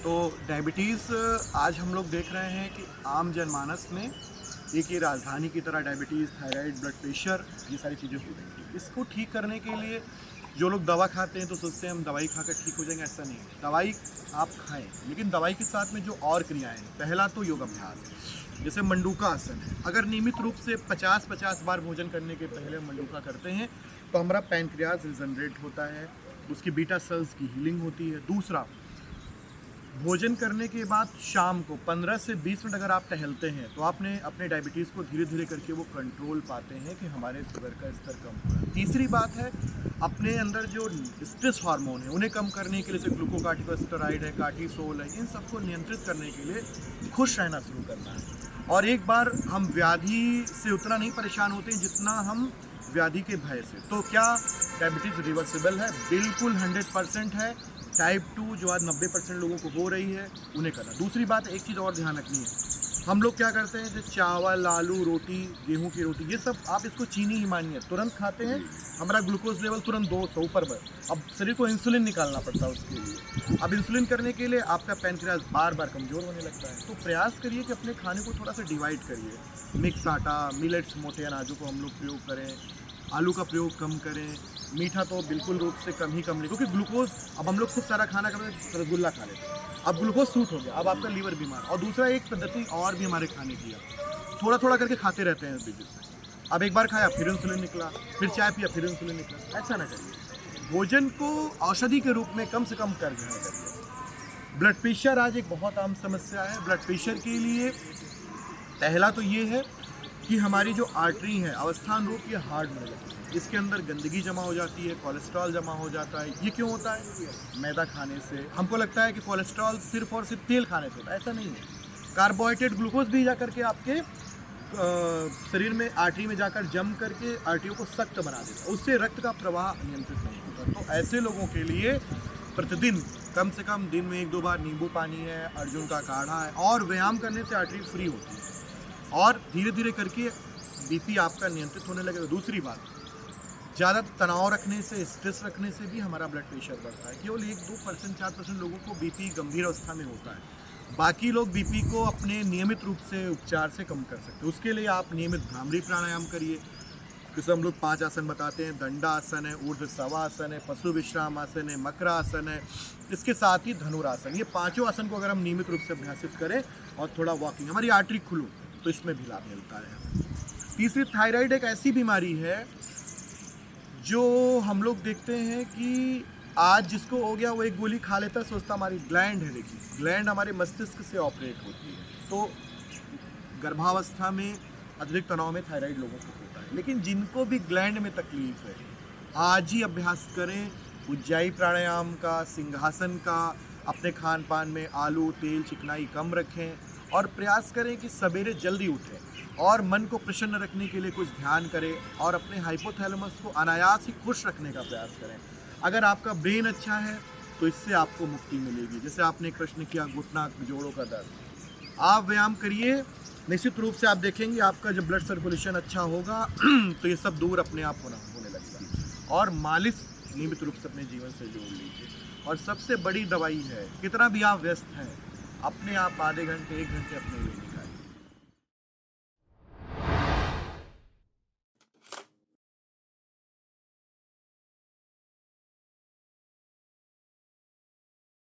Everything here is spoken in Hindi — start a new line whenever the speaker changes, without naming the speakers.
तो डायबिटीज़ आज हम लोग देख रहे हैं कि आम जनमानस में एक ये राजधानी की तरह डायबिटीज़, थायराइड, ब्लड प्रेशर, ये सारी चीज़ें हो रही हैं। इसको ठीक करने के लिए जो लोग दवा खाते हैं तो सोचते हैं हम दवाई खाकर ठीक हो जाएंगे, ऐसा नहीं है। दवाई आप खाएं, लेकिन दवाई के साथ में जो और क्रियाएं हैं, पहला तो योग अभ्यास, जैसे मंडूका आसन है। अगर नियमित रूप से 50-50 बार भोजन करने के पहले मंडूका करते हैं तो हमारा पैनक्रियाज रिजनरेट होता है, उसकी बीटा सेल्स की हीलिंग होती है। दूसरा, भोजन करने के बाद शाम को 15 से 20 मिनट अगर आप टहलते हैं तो आपने अपने डायबिटीज़ को धीरे धीरे करके वो कंट्रोल पाते हैं कि हमारे शुगर का स्तर कम हो रहा है। तीसरी बात है, अपने अंदर जो स्ट्रेस हार्मोन है उन्हें कम करने के लिए, जैसे ग्लूकोकार्टिकोस्टेरॉइड है, कार्टिसोल है, इन सबको नियंत्रित करने के लिए खुश रहना शुरू करना है। और एक बार हम व्याधि से उतना नहीं परेशान होते हैं जितना हम व्याधि के भय से। तो क्या डायबिटीज़ रिवर्सिबल है? बिल्कुल 100% है। टाइप 2 जो आज 90% लोगों को हो रही है उन्हें करना। दूसरी बात, एक चीज़ और ध्यान रखनी है, हम लोग क्या करते हैं, जो चावल, आलू, रोटी, गेहूं की रोटी, ये सब आप इसको चीनी ही मानिए, तुरंत खाते हैं, हमारा ग्लूकोज लेवल तुरंत 200 ऊपर बढ़। अब शरीर को इंसुलिन निकालना पड़ता है उसके लिए। अब इंसुलिन करने के लिए आपका पैनक्रियाज बार बार कमज़ोर होने लगता है। तो प्रयास करिए कि अपने खाने को थोड़ा सा डिवाइड करिए। मिक्स आटा, मिलेट्स, मोटे अनाजों को हम लोग प्रयोग करें, आलू का प्रयोग कम करें, मीठा तो बिल्कुल रूप से कम लें, क्योंकि ग्लूकोज, अब हम लोग खूब सारा खाना करते हैं, रसगुल्ला खा लेते हैं, अब ग्लूकोज सूट हो गया, अब आपका लीवर बीमार। और दूसरा एक पद्धति और भी हमारे खाने की है, थोड़ा थोड़ा करके खाते रहते हैं बीच में। अब एक बार खाया फिर इंसुलिन निकला, फिर चाय पिया फिर इंसुलिन निकला, ऐसा ना करिए। भोजन को औषधि के रूप में कम से कम कर ग्रहण करिए। ब्लड प्रेशर आज एक बहुत आम समस्या है। ब्लड प्रेशर के लिए पहला तो ये है कि हमारी जो आर्टरी है अवस्थान रूप ये हार्ड होने लगती है, इसके अंदर गंदगी जमा हो जाती है, कोलेस्ट्रॉल जमा हो जाता है। ये क्यों होता है? मैदा खाने से। हमको लगता है कि कोलेस्ट्रॉल सिर्फ और सिर्फ तेल खाने से होता है, ऐसा नहीं है। कार्बोहाइड्रेट, ग्लूकोज भी जा करके आपके शरीर में आर्टरी में जाकर जम करके आर्टरियों को सख्त बना देता है, उससे रक्त का प्रवाह नियंत्रित नहीं होता। तो ऐसे लोगों के लिए प्रतिदिन कम से कम दिन में 1-2 बार नींबू पानी है, अर्जुन का काढ़ा है, और व्यायाम करने से आर्टरी फ्री होती है और धीरे धीरे करके बीपी आपका नियंत्रित होने लगेगा। दूसरी बात, ज़्यादा तनाव रखने से, स्ट्रेस रखने से भी हमारा ब्लड प्रेशर बढ़ता है। केवल 1-2%, 4% लोगों को बीपी गंभीर अवस्था में होता है। बाकी लोग बीपी को अपने नियमित रूप से उपचार से कम कर सकते हैं। उसके लिए आप नियमित भ्रामरी प्राणायाम करिए, जैसे हम लोग 5 आसन बताते हैं। दंडासन है, ऊर्ध्व शवासन है, पशु विश्राम आसन है, मकरासन है, इसके साथ ही धनुरासन। ये 5 आसन को अगर हम नियमित रूप से अभ्यासित करें और थोड़ा वॉकिंग, हमारी आर्टरी खुलू, तो इसमें भी लाभ मिलता है। तीसरी, थायराइड एक ऐसी बीमारी है जो हम लोग देखते हैं कि आज जिसको हो गया वो एक गोली खा लेता है, सोचता हमारी ग्लैंड है। देखिए, ग्लैंड हमारे मस्तिष्क से ऑपरेट होती है। तो गर्भावस्था में अतिरिक्त तनाव में थायराइड लोगों को होता है। लेकिन जिनको भी ग्लैंड में तकलीफ है, आज ही अभ्यास करें उज्जाई प्राणायाम का, सिंहासन का। अपने खान पान में आलू, तेल, चिकनाई कम रखें और प्रयास करें कि सवेरे जल्दी उठें और मन को प्रसन्न रखने के लिए कुछ ध्यान करें और अपने हाइपोथैलेमस को अनायास ही खुश रखने का प्रयास करें। अगर आपका ब्रेन अच्छा है तो इससे आपको मुक्ति मिलेगी। जैसे आपने प्रश्न किया घुटना, जोड़ों का दर्द, आप व्यायाम करिए, निश्चित रूप से आप देखेंगे आपका जब ब्लड सर्कुलेशन अच्छा होगा तो ये सब दूर अपने आप होने लगेगा। और मालिश नियमित रूप से अपने जीवन से जोड़ लीजिए। और सबसे बड़ी दवाई है, कितना भी आप व्यस्त हैं, अपने आप आधे घंटे 1 घंटे अपने लिए निकालिए।